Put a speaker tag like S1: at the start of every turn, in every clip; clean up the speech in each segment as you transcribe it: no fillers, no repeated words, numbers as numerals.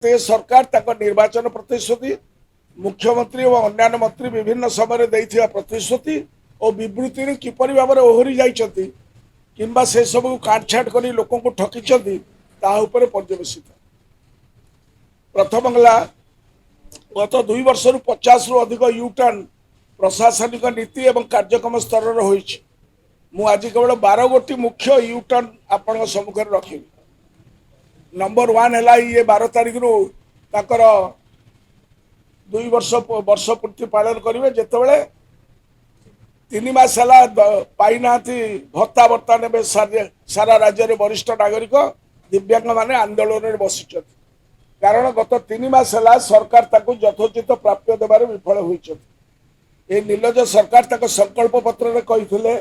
S1: ते सरकार निर्वाचन प्रतिश्रुति मुख्यमंत्री और अन्य मंत्री विभिन्न समय प्रतिश्रुति और विवृत्ति किपर भाव में ओहरी जाइछथि किंबा से सब काटछाट कर लोक को ठकी पर्यवेसित। प्रथम गला गत 2 वर्ष 50 रु अधिक यूटर्न प्रशासनिक नीति और कार्यक्रम स्तर मु आज केवल 12 गोटी मुख्य यूटर्न आपण सम्मुख रखी। नंबर 1 है ये 12 तारीख रु 2 वर्ष पूर्ति पालन करेंगे जितेबले 3 मास पाईना भत्ता भत्ता ने सारा राज्य में वरिष्ठ नागरिक दिव्यांग माने आंदोलन में बसी कारण गत 3 मास सरकार यथोचित प्राप्य देवार विफल होती। निर्लज सरकार संकल्प पत्र कही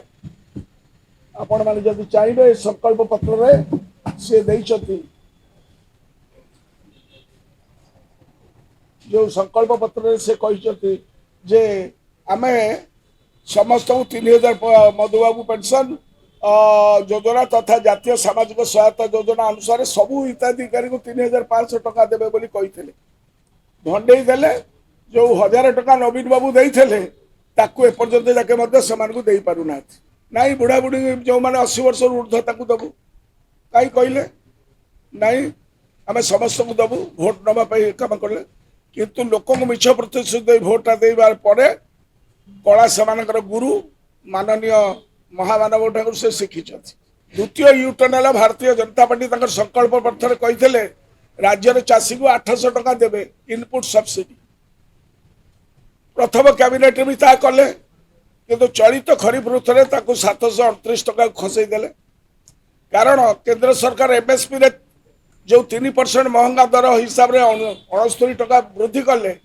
S1: आपण माने जदि चाहिए संकल्प पत्र से देइछथि जो संकल्प पत्र से कहते जे आमे समस्त 3000 मधुबाबू पेंशन योजना तथा जातीय सामाजिक सहायता योजना अनुसार सबू हिताधिकारी को 3500 टका देवे बोली कही भंडे देले जो 1000 टका नवीन बाबू देते ताकू एपर्यंत जाके से दे पारना नाई बुढ़ा बुढ़ी जो मैंने 80 वर्ष ऊर्ध्व ताकू दबू कहीं कहले नाई आम समस्त को दबू भोट नापी कम कले किंतु लोक मिछ प्रतिश्रुति भोटा देवार परे कला से गुरु माननीय महामानव ठाकुर से शिखी। द्वितीय यूटर्न है भारतीय जनता पार्टी संकल्प पत्र कही राज्य चाषी को 800 टका देवे इनपुट सब्सिडी। प्रथम कैबिनेट भी ता कले किंतु चलित खरीफ ऋतु में 738 टका खसईदे कारण केंद्र सरकार एमएसपी रे जो 3% महंगा दर हिसाब से 69 टका वृद्धि कले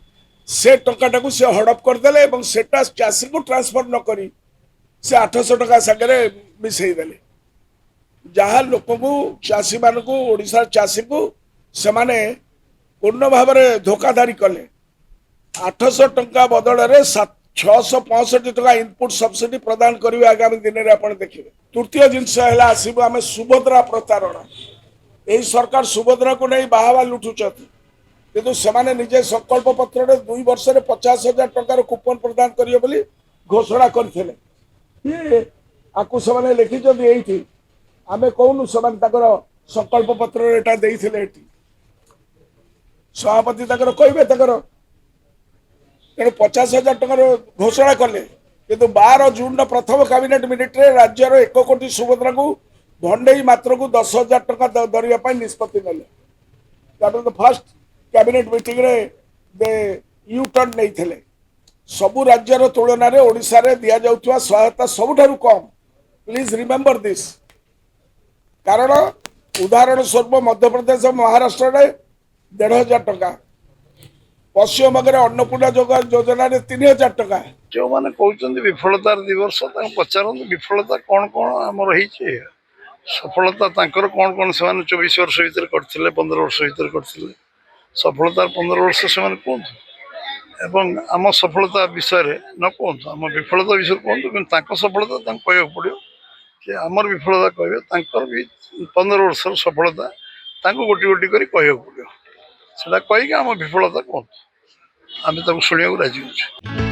S1: से टंका से हड़प करदे और चाषी को ट्रांसफर न करी से 800 टका सागे मिसईदे जहाँ लोक को चाषी मान को ओडिशा चाषी को सेमाने पूर्ण भाव में धोखाधारी कले 800 टंका बदल में 665 टका इनपुट सब्सिडी प्रदान करेंगे आगामी दिन में आप देखिए। तृतीय जिनस आसबू आम सुभद्रा प्रतारणा यही सरकार सुभद्रा को नहीं बाहावा लुटुचती किंतु सेमाने निजे संकल्प पत्र 2 वर्ष 50,000 टंकार कूपन प्रदान करियो बोली घोषणा करथिले आकु सेमाने लिखिछथि एठी आमे कोनु सेमाने ताकर संकल्प पत्र एटा देइथिले एठी सभापति ताकर कहबे ताकर तेणु 50,000 टंकार घोषणा कले किंतु 12 जून प्रथम कैबिनेट मिनिट रे राज्यर 1 कोटी सुभद्रा को भंडे मात्र को 10,000 टका दरिया निष्पत्ति ने फर्स्ट कैबिनेट मीटिंग रे दे यूटर्न नहीं सबु राज्यर तुलन में ओडिशा रे दिया जाउथवा सहायता सबुठारु कम। प्लीज रिमेंबर दिस कारण उदाहरण स्वरूप मध्य प्रदेश महाराष्ट्र रे 1,500 टका पश्चिम बंग अन्नपूर्णा योजना 3,000 टका
S2: जो मैंने कहते विफलतार दिवस पचार विफलता कौन कौन आम रही सफलता तांकर कौन कौन से 24 वर्ष भर करते 15 वर्ष भर करते सफलतार 15 वर्ष से कहतु एवं आम सफलता विषय न कहतु आम विफलता विषय कहतु कि सफलता कह पड़ो कि आमर विफलता कहे भी 15 वर्ष सफलता गोटी गोटी कर कह पड़ो से कहीकि आम विफलता कहतु आम शुणा राजी अच्छे।